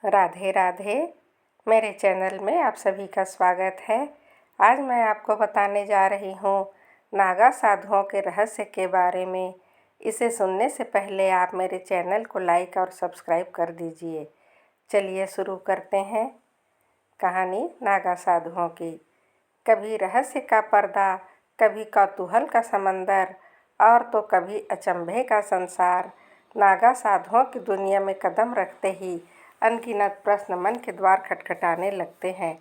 राधे राधे। मेरे चैनल में आप सभी का स्वागत है। आज मैं आपको बताने जा रही हूँ नागा साधुओं के रहस्य के बारे में। इसे सुनने से पहले आप मेरे चैनल को लाइक और सब्सक्राइब कर दीजिए। चलिए शुरू करते हैं। कहानी नागा साधुओं की। कभी रहस्य का पर्दा, कभी कौतूहल का समंदर और तो कभी अचंभे का संसार। नागा साधुओं की दुनिया में कदम रखते ही अनगिनत प्रश्न मन के द्वार खटखटाने लगते हैं।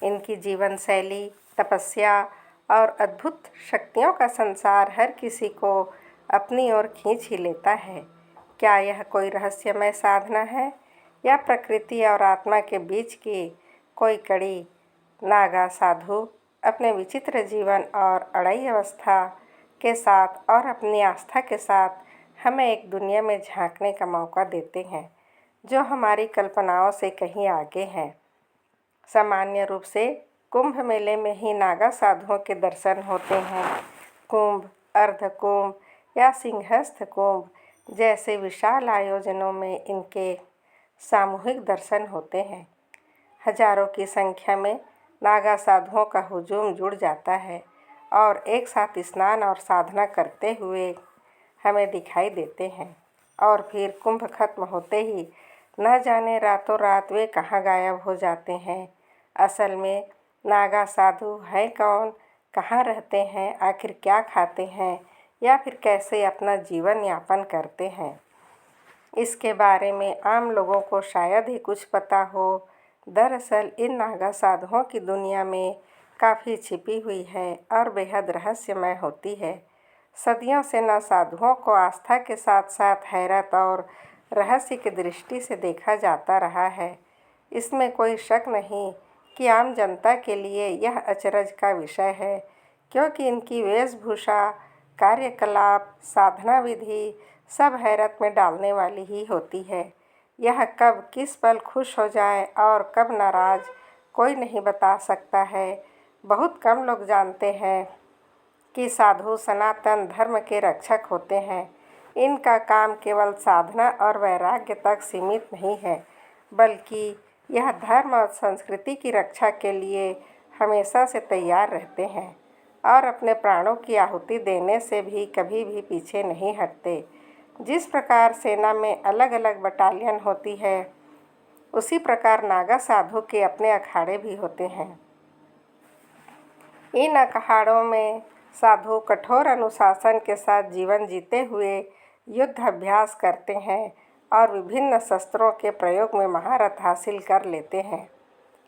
इनकी जीवन शैली, तपस्या और अद्भुत शक्तियों का संसार हर किसी को अपनी ओर खींच ही लेता है। क्या यह कोई रहस्यमय साधना है या प्रकृति और आत्मा के बीच की कोई कड़ी? नागा साधु अपने विचित्र जीवन और अड़ई अवस्था के साथ और अपनी आस्था के साथ हमें एक दुनिया में झांकने का मौका देते हैं जो हमारी कल्पनाओं से कहीं आगे है। सामान्य रूप से कुंभ मेले में ही नागा साधुओं के दर्शन होते हैं। कुंभ, अर्ध कुंभ या सिंहस्थ कुंभ जैसे विशाल आयोजनों में इनके सामूहिक दर्शन होते हैं। हजारों की संख्या में नागा साधुओं का हुजूम जुड़ जाता है और एक साथ स्नान और साधना करते हुए हमें दिखाई देते हैं। और फिर कुंभ खत्म होते ही न जाने रातों रात वे कहाँ गायब हो जाते हैं। असल में नागा साधु हैं कौन, कहाँ रहते हैं, आखिर क्या खाते हैं या फिर कैसे अपना जीवन यापन करते हैं, इसके बारे में आम लोगों को शायद ही कुछ पता हो। दरअसल इन नागा साधुओं की दुनिया में काफ़ी छिपी हुई है और बेहद रहस्यमय होती है। सदियों से न साधुओं को आस्था के साथ साथ हैरत और रहस्य की दृष्टि से देखा जाता रहा है। इसमें कोई शक नहीं कि आम जनता के लिए यह अचरज का विषय है, क्योंकि इनकी वेशभूषा, कार्यकलाप, साधना विधि सब हैरत में डालने वाली ही होती है। यह कब किस पल खुश हो जाए और कब नाराज, कोई नहीं बता सकता है। बहुत कम लोग जानते हैं कि साधु सनातन धर्म के रक्षक होते हैं। इनका काम केवल साधना और वैराग्य तक सीमित नहीं है, बल्कि यह धर्म और संस्कृति की रक्षा के लिए हमेशा से तैयार रहते हैं और अपने प्राणों की आहुति देने से भी कभी भी पीछे नहीं हटते। जिस प्रकार सेना में अलग अलग बटालियन होती है, उसी प्रकार नागा साधु के अपने अखाड़े भी होते हैं। इन अखाड़ों में साधु कठोर अनुशासन के साथ जीवन जीते हुए युद्ध अभ्यास करते हैं और विभिन्न शस्त्रों के प्रयोग में महारत हासिल कर लेते हैं।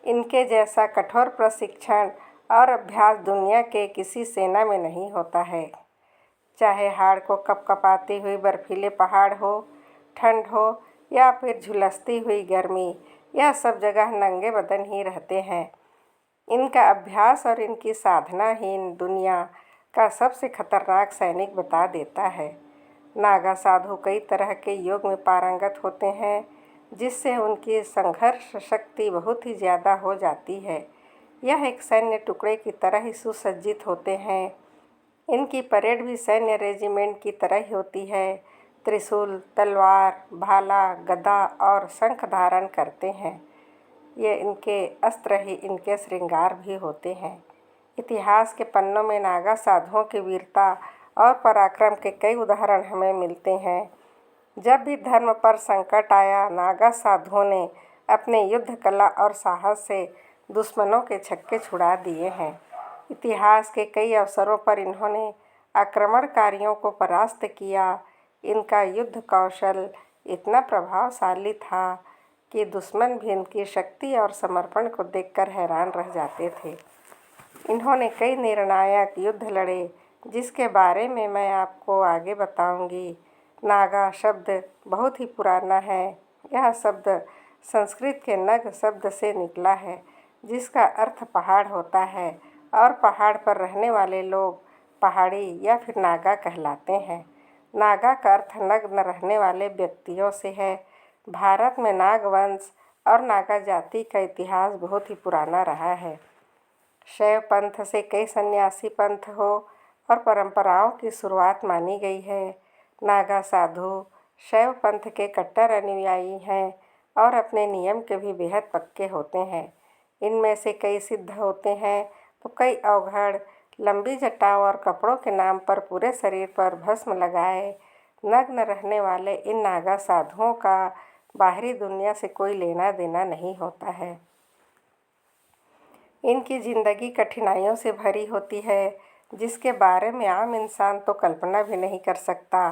इनके जैसा कठोर प्रशिक्षण और अभ्यास दुनिया के किसी सेना में नहीं होता है। चाहे हाड़ को कपकपाती हुई बर्फीले पहाड़ हो, ठंड हो या फिर झुलसती हुई गर्मी, यह सब जगह नंगे बदन ही रहते हैं। इनका अभ्यास और इनकी साधना ही दुनिया का सबसे खतरनाक सैनिक बता देता है। नागा साधु कई तरह के योग में पारंगत होते हैं, जिससे उनकी संघर्ष शक्ति बहुत ही ज़्यादा हो जाती है। यह एक सैन्य टुकड़े की तरह ही सुसज्जित होते हैं। इनकी परेड भी सैन्य रेजिमेंट की तरह ही होती है। त्रिशूल, तलवार, भाला, गदा और शंख धारण करते हैं। ये इनके अस्त्र ही इनके श्रृंगार भी होते हैं। इतिहास के पन्नों में नागा साधुओं की वीरता और पराक्रम के कई उदाहरण हमें मिलते हैं। जब भी धर्म पर संकट आया, नागा साधुओं ने अपने युद्ध कला और साहस से दुश्मनों के छक्के छुड़ा दिए हैं। इतिहास के कई अवसरों पर इन्होंने आक्रमणकारियों को परास्त किया। इनका युद्ध कौशल इतना प्रभावशाली था कि दुश्मन भी इनकी शक्ति और समर्पण को देखकर हैरान रह जाते थे। इन्होंने कई निर्णायक युद्ध लड़े, जिसके बारे में मैं आपको आगे बताऊंगी। नागा शब्द बहुत ही पुराना है। यह शब्द संस्कृत के नग शब्द से निकला है, जिसका अर्थ पहाड़ होता है और पहाड़ पर रहने वाले लोग पहाड़ी या फिर नागा कहलाते हैं। नागा का अर्थ नग्न रहने वाले व्यक्तियों से है। भारत में नाग वंश और नागा जाति का इतिहास बहुत ही पुराना रहा है। शैव पंथ से कई सन्यासी पंथ हो और परंपराओं की शुरुआत मानी गई है। नागा साधु शैव पंथ के कट्टर अनुयायी हैं। और अपने नियम के भी बेहद पक्के होते हैं। इनमें से कई सिद्ध होते हैं तो कई अवघड़, लंबी जटाओं और कपड़ों के नाम पर पूरे शरीर पर भस्म लगाए नग्न रहने वाले इन नागा साधुओं का बाहरी दुनिया से कोई लेना देना नहीं होता है। इनकी ज़िंदगी कठिनाइयों से भरी होती है, जिसके बारे में आम इंसान तो कल्पना भी नहीं कर सकता।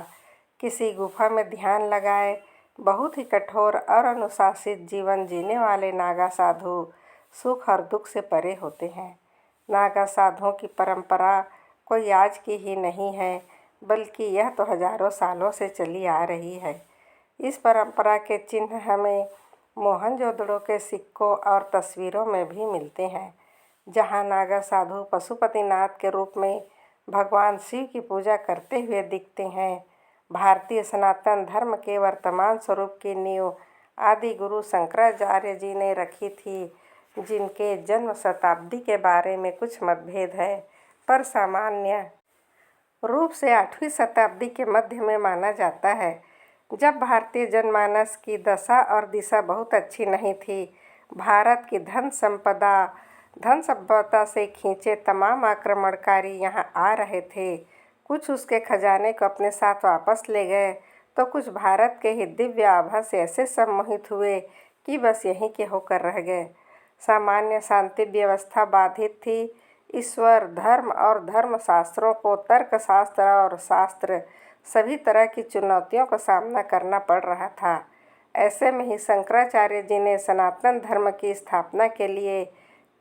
किसी गुफा में ध्यान लगाए बहुत ही कठोर और अनुशासित जीवन जीने वाले नागा साधु सुख और दुख से परे होते हैं। नागा साधुओं की परंपरा कोई आज की ही नहीं है, बल्कि यह तो हजारों सालों से चली आ रही है। इस परंपरा के चिन्ह हमें मोहनजोदड़ो के सिक्कों और तस्वीरों में भी मिलते हैं, जहां नागा साधु पशुपतिनाथ के रूप में भगवान शिव की पूजा करते हुए दिखते हैं। भारतीय सनातन धर्म के वर्तमान स्वरूप की नींव आदि गुरु शंकराचार्य जी ने रखी थी, जिनके जन्म शताब्दी के बारे में कुछ मतभेद है, पर सामान्य रूप से 8वीं शताब्दी के मध्य में माना जाता है, जब भारतीय जनमानस की दशा और दिशा बहुत अच्छी नहीं थी। भारत की धन सभ्यता से खींचे तमाम आक्रमणकारी यहाँ आ रहे थे। कुछ उसके खजाने को अपने साथ वापस ले गए, तो कुछ भारत के ही दिव्य आभा से ऐसे सम्मोहित हुए कि बस यहीं के होकर रह गए। सामान्य शांति व्यवस्था बाधित थी। ईश्वर, धर्म और धर्मशास्त्रों को तर्कशास्त्र और शास्त्र सभी तरह की चुनौतियों का सामना करना पड़ रहा था। ऐसे में ही शंकराचार्य जी ने सनातन धर्म की स्थापना के लिए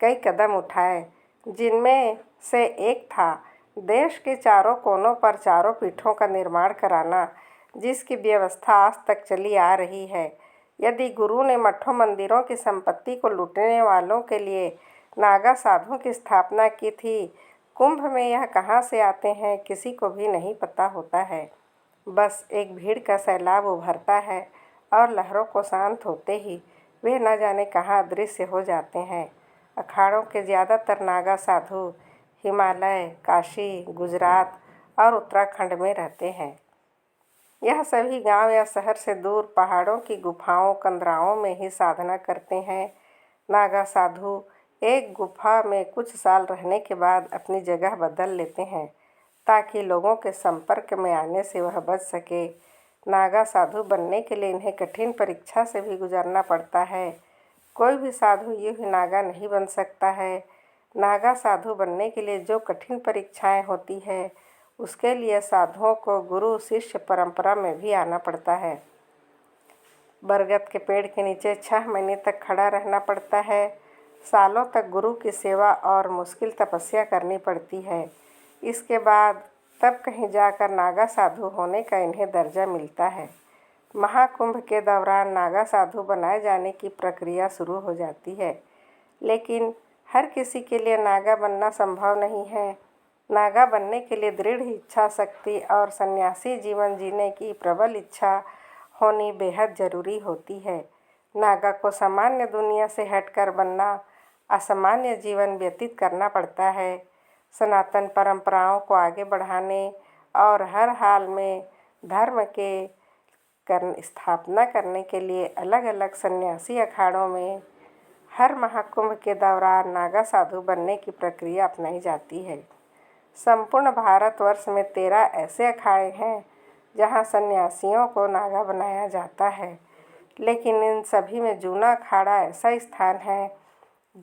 कई कदम उठाए, जिनमें से एक था देश के चारों कोनों पर चारों पीठों का निर्माण कराना, जिसकी व्यवस्था आज तक चली आ रही है। यदि गुरु ने मठों मंदिरों की संपत्ति को लूटने वालों के लिए नागा साधुओं की स्थापना की थी, कुंभ में यह कहाँ से आते हैं किसी को भी नहीं पता होता है। बस एक भीड़ का सैलाब उभरता है और लहरों को शांत होते ही वे न जाने कहाँ अदृश्य हो जाते हैं। अखाड़ों के ज़्यादातर नागा साधु हिमालय, काशी, गुजरात और उत्तराखंड में रहते हैं। यह सभी गांव या शहर से दूर पहाड़ों की गुफाओं, कंदराओं में ही साधना करते हैं। नागा साधु एक गुफा में कुछ साल रहने के बाद अपनी जगह बदल लेते हैं, ताकि लोगों के संपर्क में आने से वह बच सके। नागा साधु बनने के लिए इन्हें कठिन परीक्षा से भी गुजरना पड़ता है। कोई भी साधु यूं ही नागा नहीं बन सकता है। नागा साधु बनने के लिए जो कठिन परीक्षाएं होती है, उसके लिए साधुओं को गुरु शिष्य परंपरा में भी आना पड़ता है। बरगद के पेड़ के नीचे 6 महीने तक खड़ा रहना पड़ता है। सालों तक गुरु की सेवा और मुश्किल तपस्या करनी पड़ती है। इसके बाद तब कहीं जाकर नागा साधु होने का इन्हें दर्जा मिलता है। महाकुंभ के दौरान नागा साधु बनाए जाने की प्रक्रिया शुरू हो जाती है, लेकिन हर किसी के लिए नागा बनना संभव नहीं है। नागा बनने के लिए दृढ़ इच्छा शक्ति और सन्यासी जीवन जीने की प्रबल इच्छा होनी बेहद ज़रूरी होती है। नागा को सामान्य दुनिया से हटकर बनना, असामान्य जीवन व्यतीत करना पड़ता है। सनातन परंपराओं को आगे बढ़ाने और हर हाल में धर्म के स्थापना करने के लिए अलग अलग सन्यासी अखाड़ों में हर महाकुंभ के दौरान नागा साधु बनने की प्रक्रिया अपनाई जाती है। संपूर्ण भारतवर्ष में 13 ऐसे अखाड़े हैं जहां सन्यासियों को नागा बनाया जाता है, लेकिन इन सभी में जूना अखाड़ा ऐसा स्थान है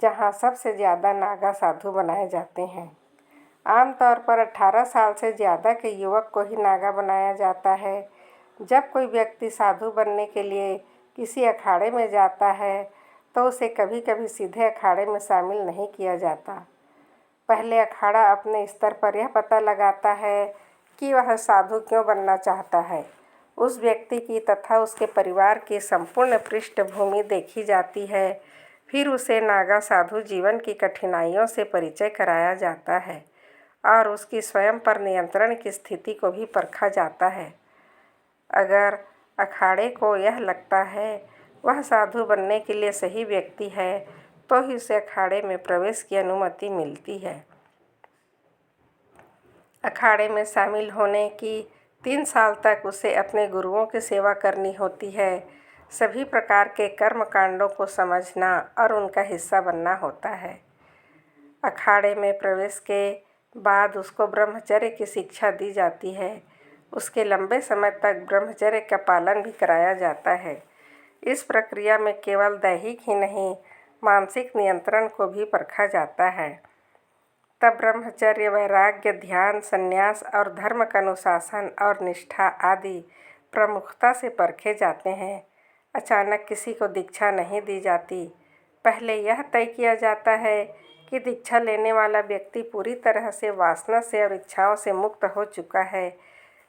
जहां सबसे ज़्यादा नागा साधु बनाए जाते हैं। आमतौर पर 18 साल से ज़्यादा के युवक को ही नागा बनाया जाता है। जब कोई व्यक्ति साधु बनने के लिए किसी अखाड़े में जाता है, तो उसे कभी कभी सीधे अखाड़े में शामिल नहीं किया जाता। पहले अखाड़ा अपने स्तर पर यह पता लगाता है कि वह साधु क्यों बनना चाहता है। उस व्यक्ति की तथा उसके परिवार की संपूर्ण पृष्ठभूमि देखी जाती है। फिर उसे नागा साधु जीवन की कठिनाइयों से परिचय कराया जाता है और उसकी स्वयं पर नियंत्रण की स्थिति को भी परखा जाता है। अगर अखाड़े को यह लगता है वह साधु बनने के लिए सही व्यक्ति है, तो ही उसे अखाड़े में प्रवेश की अनुमति मिलती है। अखाड़े में शामिल होने की 3 साल तक उसे अपने गुरुओं की सेवा करनी होती है। सभी प्रकार के कर्म कांडों को समझना और उनका हिस्सा बनना होता है। अखाड़े में प्रवेश के बाद उसको ब्रह्मचर्य की शिक्षा दी जाती है। उसके लंबे समय तक ब्रह्मचर्य का पालन भी कराया जाता है। इस प्रक्रिया में केवल दैहिक ही नहीं, मानसिक नियंत्रण को भी परखा जाता है। तब ब्रह्मचर्य, वैराग्य, ध्यान, संन्यास और धर्म का अनुशासन और निष्ठा आदि प्रमुखता से परखे जाते हैं। अचानक किसी को दीक्षा नहीं दी जाती। पहले यह तय किया जाता है कि दीक्षा लेने वाला व्यक्ति पूरी तरह से वासना से और इच्छाओं से मुक्त हो चुका है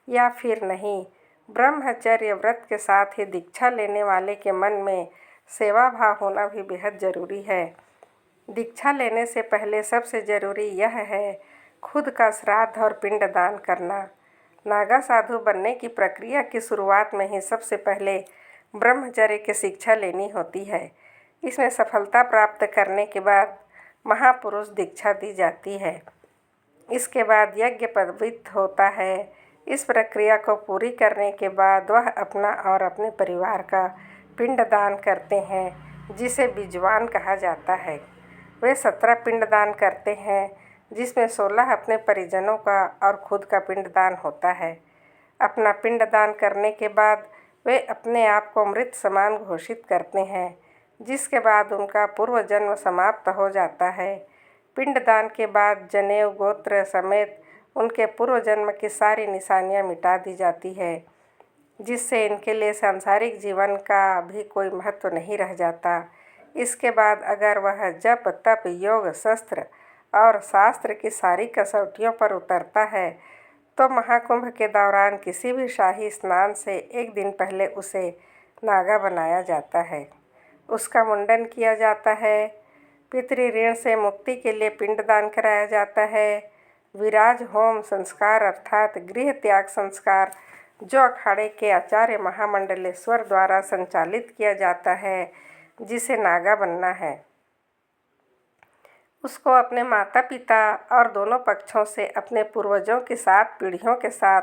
या फिर नहीं। ब्रह्मचर्य व्रत के साथ ही दीक्षा लेने वाले के मन में सेवा भाव होना भी बेहद जरूरी है। दीक्षा लेने से पहले सबसे जरूरी यह है खुद का श्राद्ध और पिंड दान करना। नागा साधु बनने की प्रक्रिया की शुरुआत में ही सबसे पहले ब्रह्मचर्य की शिक्षा लेनी होती है। इसमें सफलता प्राप्त करने के बाद महापुरुष दीक्षा दी जाती है। इसके बाद यज्ञ पवित्र होता है। इस प्रक्रिया को पूरी करने के बाद वह अपना और अपने परिवार का पिंड दान करते हैं, जिसे बिजवान कहा जाता है। वे 17 पिंड दान करते हैं, जिसमें 16 अपने परिजनों का और खुद का पिंड दान होता है। अपना पिंड दान करने के बाद वे अपने आप को मृत समान घोषित करते हैं, जिसके बाद उनका पूर्व जन्म समाप्त हो जाता है। पिंडदान के बाद जनेऊ गोत्र समेत उनके पूर्व जन्म की सारी निशानियां मिटा दी जाती है, जिससे इनके लिए सांसारिक जीवन का भी कोई महत्व नहीं रह जाता। इसके बाद अगर वह जप, तप, योग, शस्त्र और शास्त्र की सारी कसौटियों पर उतरता है तो महाकुंभ के दौरान किसी भी शाही स्नान से एक दिन पहले उसे नागा बनाया जाता है। उसका मुंडन किया जाता है। पितृ ऋण से मुक्ति के लिए पिंडदान कराया जाता है। विराज होम संस्कार अर्थात गृह त्याग संस्कार, जो अखाड़े के आचार्य महामंडलेश्वर द्वारा संचालित किया जाता है, जिसे नागा बनना है, उसको अपने माता पिता और दोनों पक्षों से अपने पूर्वजों की 7 पीढ़ियों के साथ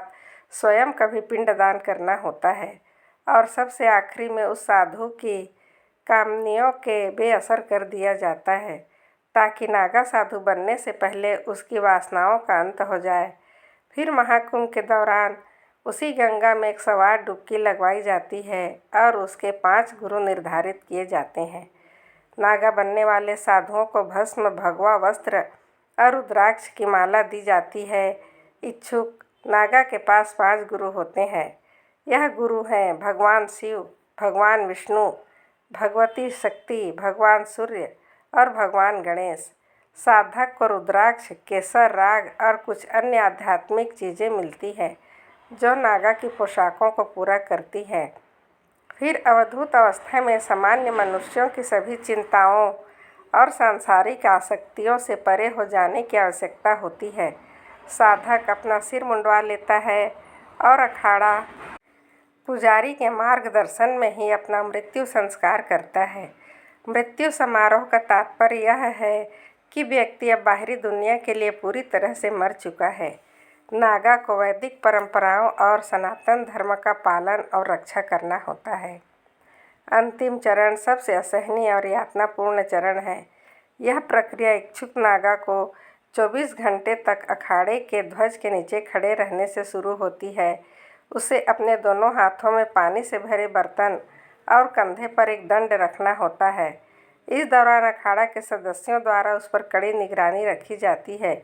स्वयं का भी पिंडदान करना होता है। और सबसे आखिरी में उस साधु की कामनियों के बेअसर कर दिया जाता है, ताकि नागा साधु बनने से पहले उसकी वासनाओं का अंत हो जाए। फिर महाकुंभ के दौरान उसी गंगा में 108 डुबकी लगवाई जाती है और उसके 5 गुरु निर्धारित किए जाते हैं। नागा बनने वाले साधुओं को भस्म, भगवा वस्त्र और रुद्राक्ष की माला दी जाती है। इच्छुक नागा के पास 5 गुरु होते हैं। यह गुरु हैं भगवान शिव, भगवान विष्णु, भगवती शक्ति, भगवान सूर्य और भगवान गणेश। साधक को रुद्राक्ष, केसर, राग और कुछ अन्य आध्यात्मिक चीज़ें मिलती हैं, जो नागा की पोशाकों को पूरा करती हैं। फिर अवधूत अवस्था में सामान्य मनुष्यों की सभी चिंताओं और सांसारिक आसक्तियों से परे हो जाने की आवश्यकता होती है। साधक अपना सिर मुंडवा लेता है और अखाड़ा पुजारी के मार्गदर्शन में ही अपना मृत्यु संस्कार करता है। मृत्यु समारोह का तात्पर्य यह है कि व्यक्ति अब बाहरी दुनिया के लिए पूरी तरह से मर चुका है। नागा को वैदिक परंपराओं और सनातन धर्म का पालन और रक्षा करना होता है। अंतिम चरण सबसे असहनीय और यातनापूर्ण चरण है। यह प्रक्रिया इच्छुक नागा को 24 घंटे तक अखाड़े के ध्वज के नीचे खड़े रहने से शुरू होती है। उसे अपने दोनों हाथों में पानी से भरे बर्तन और कंधे पर एक दंड रखना होता है। इस दौरान अखाड़ा के सदस्यों द्वारा उस पर कड़ी निगरानी रखी जाती है।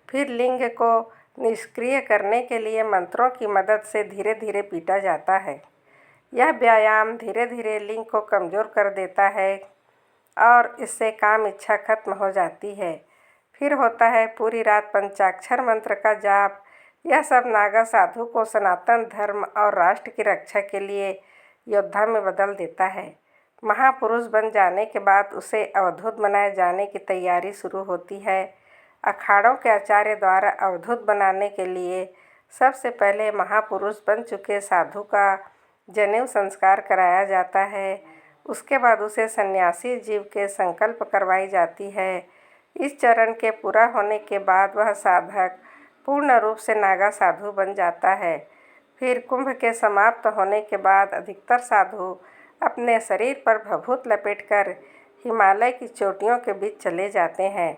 फिर लिंग को निष्क्रिय करने के लिए मंत्रों की मदद से धीरे धीरे पीटा जाता है। यह व्यायाम धीरे धीरे लिंग को कमज़ोर कर देता है और इससे काम इच्छा खत्म हो जाती है। फिर होता है पूरी रात पंचाक्षर मंत्र का जाप। यह सब नागा साधु को सनातन धर्म और राष्ट्र की रक्षा के लिए योद्धा में बदल देता है। महापुरुष बन जाने के बाद उसे अवधूत बनाए जाने की तैयारी शुरू होती है। अखाड़ों के आचार्य द्वारा अवधूत बनाने के लिए सबसे पहले महापुरुष बन चुके साधु का जनेऊ संस्कार कराया जाता है। उसके बाद उसे सन्यासी जीव के संकल्प करवाई जाती है। इस चरण के पूरा होने के बाद वह साधक पूर्ण रूप से नागा साधु बन जाता है। फिर कुंभ के समाप्त होने के बाद अधिकतर साधु अपने शरीर पर भभूत लपेटकर हिमालय की चोटियों के बीच चले जाते हैं।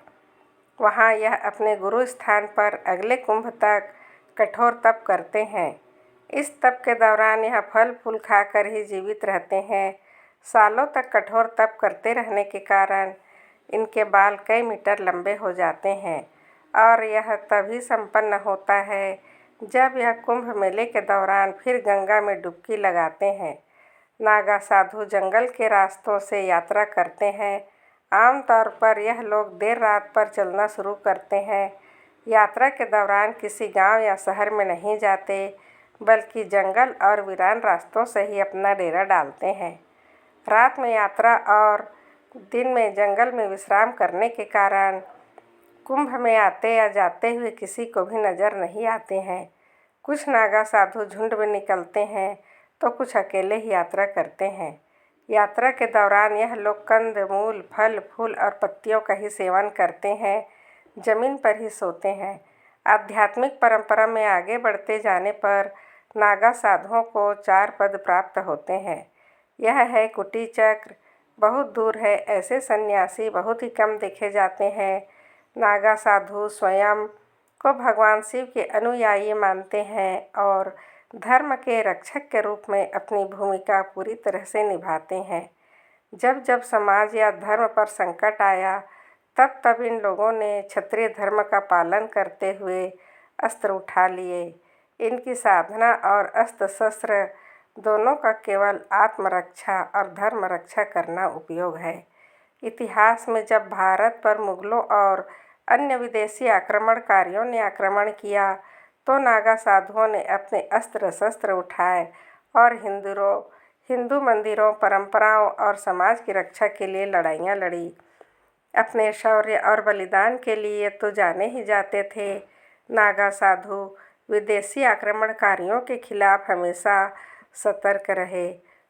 वहाँ यह अपने गुरु स्थान पर अगले कुंभ तक कठोर तप करते हैं। इस तप के दौरान यह फल फूल खाकर ही जीवित रहते हैं। सालों तक कठोर तप करते रहने के कारण इनके बाल कई मीटर लंबे हो जाते हैं और यह तभी संपन्न होता है जब यह कुंभ मेले के दौरान फिर गंगा में डुबकी लगाते हैं। नागा साधु जंगल के रास्तों से यात्रा करते हैं। आमतौर पर यह लोग देर रात पर चलना शुरू करते हैं। यात्रा के दौरान किसी गांव या शहर में नहीं जाते, बल्कि जंगल और वीरान रास्तों से ही अपना डेरा डालते हैं। रात में यात्रा और दिन में जंगल में विश्राम करने के कारण कुंभ में आते या जाते हुए किसी को भी नज़र नहीं आते हैं। कुछ नागा साधु झुंड में निकलते हैं तो कुछ अकेले ही यात्रा करते हैं। यात्रा के दौरान यह लोग कंद मूल फल फूल और पत्तियों का ही सेवन करते हैं, जमीन पर ही सोते हैं। आध्यात्मिक परंपरा में आगे बढ़ते जाने पर नागा साधुओं को 4 पद प्राप्त होते हैं। यह है कुटी चक्र, बहुत दूर है, ऐसे सन्यासी बहुत ही कम देखे जाते हैं। नागा साधु स्वयं को भगवान शिव के अनुयायी मानते हैं और धर्म के रक्षक के रूप में अपनी भूमिका पूरी तरह से निभाते हैं। जब जब समाज या धर्म पर संकट आया, तब तब इन लोगों ने क्षत्रिय धर्म का पालन करते हुए अस्त्र उठा लिए। इनकी साधना और अस्त्र शस्त्र दोनों का केवल आत्मरक्षा और धर्म रक्षा करना उपयोग है। इतिहास में जब भारत पर मुगलों और अन्य विदेशी आक्रमणकारियों ने आक्रमण किया, तो नागा साधुओं ने अपने अस्त्र शस्त्र उठाए और हिंदू मंदिरों, परंपराओं और समाज की रक्षा के लिए लड़ाइयाँ लड़ी। अपने शौर्य और बलिदान के लिए तो जाने ही जाते थे। नागा साधु विदेशी आक्रमणकारियों के खिलाफ हमेशा सतर्क रहे।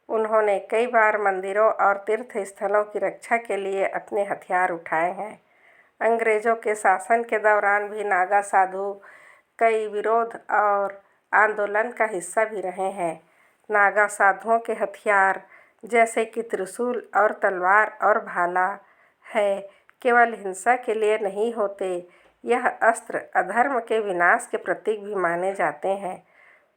उन्होंने कई बार मंदिरों और तीर्थ स्थलों की रक्षा के लिए अपने हथियार उठाए हैं। अंग्रेज़ों के शासन के दौरान भी नागा साधु कई विरोध और आंदोलन का हिस्सा भी रहे हैं। नागा साधुओं के हथियार जैसे कि त्रिशूल और तलवार और भाला है, केवल हिंसा के लिए नहीं होते। यह अस्त्र अधर्म के विनाश के प्रतीक भी माने जाते हैं।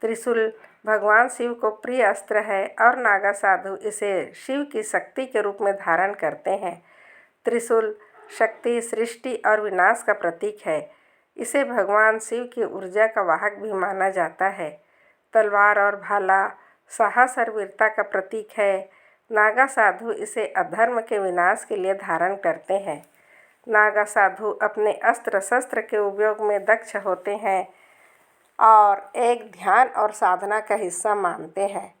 त्रिशूल भगवान शिव को प्रिय अस्त्र है और नागा साधु इसे शिव की शक्ति के रूप में धारण करते हैं। त्रिशूल शक्ति, सृष्टि और विनाश का प्रतीक है। इसे भगवान शिव की ऊर्जा का वाहक भी माना जाता है। तलवार और भाला साहस और वीरता का प्रतीक है। नागा साधु इसे अधर्म के विनाश के लिए धारण करते हैं। नागा साधु अपने अस्त्र शस्त्र के उपयोग में दक्ष होते हैं और एक ध्यान और साधना का हिस्सा मानते हैं।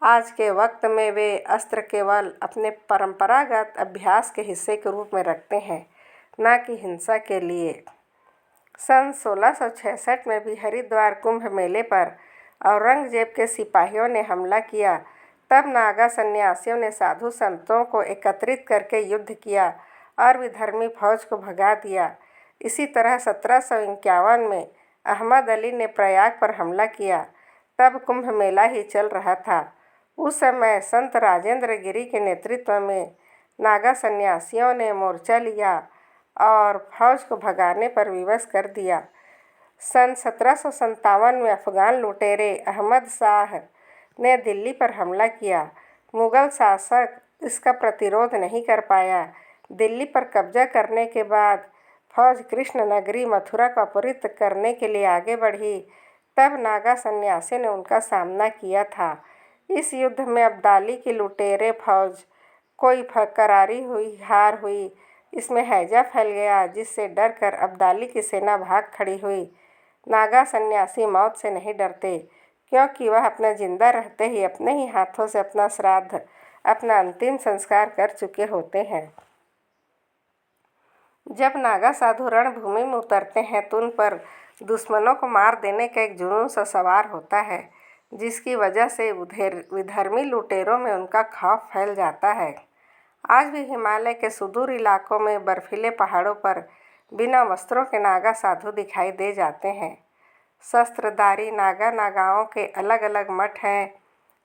आज के वक्त में वे अस्त्र केवल अपने परंपरागत अभ्यास के हिस्से के रूप में रखते हैं, न कि हिंसा के लिए। सन 1666 में भी हरिद्वार कुंभ मेले पर औरंगजेब के सिपाहियों ने हमला किया। तब नागा सन्यासियों ने साधु संतों को एकत्रित करके युद्ध किया और विधर्मी फौज को भगा दिया। इसी तरह 1751 में अहमद अली ने प्रयाग पर हमला किया। तब कुंभ मेला ही चल रहा था। उस समय संत राजेंद्र गिरी के नेतृत्व में नागा सन्यासियों ने मोर्चा लिया और फौज को भगाने पर विवश कर दिया। सन 1757 में अफगान लुटेरे अहमद शाह ने दिल्ली पर हमला किया। मुगल शासक इसका प्रतिरोध नहीं कर पाया। दिल्ली पर कब्जा करने के बाद फौज कृष्ण नगरी मथुरा को अपहरित करने के लिए आगे बढ़ी। तब नागा सन्यासी ने उनका सामना किया था। इस युद्ध में अब्दाली की लुटेरे फौज कोई करारी हुई हार हुई। इसमें हैजा फैल गया, जिससे डरकर अब्दाली की सेना भाग खड़ी हुई। नागा सन्यासी मौत से नहीं डरते, क्योंकि वह अपना जिंदा रहते ही अपने ही हाथों से अपना श्राद्ध, अपना अंतिम संस्कार कर चुके होते हैं। जब नागा साधु रणभूमि में उतरते हैं तो उन पर दुश्मनों को मार देने का एक जुनून सा सवार होता है, जिसकी वजह से विधर्मी लुटेरों में उनका खौफ फैल जाता है। आज भी हिमालय के सुदूर इलाकों में बर्फीले पहाड़ों पर बिना वस्त्रों के नागा साधु दिखाई दे जाते हैं। शस्त्रधारी नागाओं के अलग अलग मठ हैं,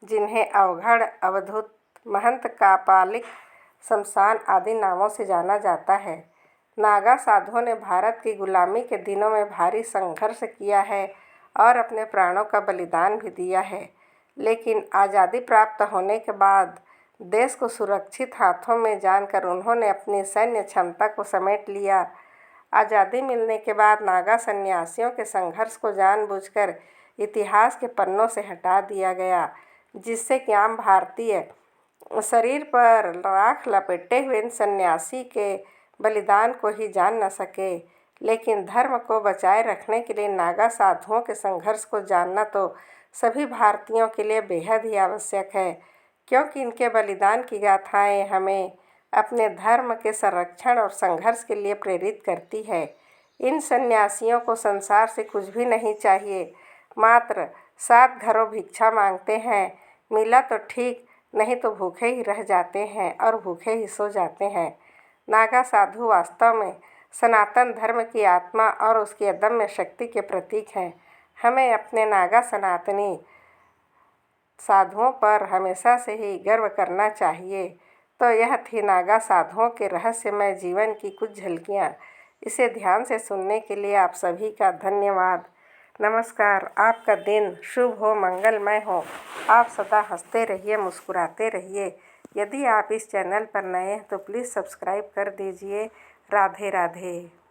जिन्हें अवघड़, अवधूत महंत, कापालिक, शमशान आदि नामों से जाना जाता है। नागा साधुओं ने भारत की गुलामी के दिनों में भारी संघर्ष किया है और अपने प्राणों का बलिदान भी दिया है, लेकिन आज़ादी प्राप्त होने के बाद देश को सुरक्षित हाथों में जानकर उन्होंने अपनी सैन्य क्षमता को समेट लिया। आज़ादी मिलने के बाद नागा सन्यासियों के संघर्ष को जानबूझकर इतिहास के पन्नों से हटा दिया गया, जिससे कि आम भारतीय शरीर पर राख लपेटे हुए इन सन्यासी के बलिदान को ही जान न सके। लेकिन धर्म को बचाए रखने के लिए नागा साधुओं के संघर्ष को जानना तो सभी भारतीयों के लिए बेहद ही आवश्यक है, क्योंकि इनके बलिदान की गाथाएं हमें अपने धर्म के संरक्षण और संघर्ष के लिए प्रेरित करती है। इन सन्यासियों को संसार से कुछ भी नहीं चाहिए, मात्र 7 घरों भिक्षा मांगते हैं। मिला तो ठीक, नहीं तो भूखे ही रह जाते हैं और भूखे ही सो जाते हैं। नागा साधु वास्तव में सनातन धर्म की आत्मा और उसकी अदम्य शक्ति के प्रतीक हैं। हमें अपने नागा सनातनी साधुओं पर हमेशा से ही गर्व करना चाहिए। तो यह थी नागा साधुओं के रहस्यमय जीवन की कुछ झलकियाँ। इसे ध्यान से सुनने के लिए आप सभी का धन्यवाद। नमस्कार। आपका दिन शुभ हो, मंगलमय हो। आप सदा हंसते रहिए, मुस्कुराते रहिए। यदि आप इस चैनल पर नए हैं तो प्लीज़ सब्सक्राइब कर दीजिए। राधे राधे।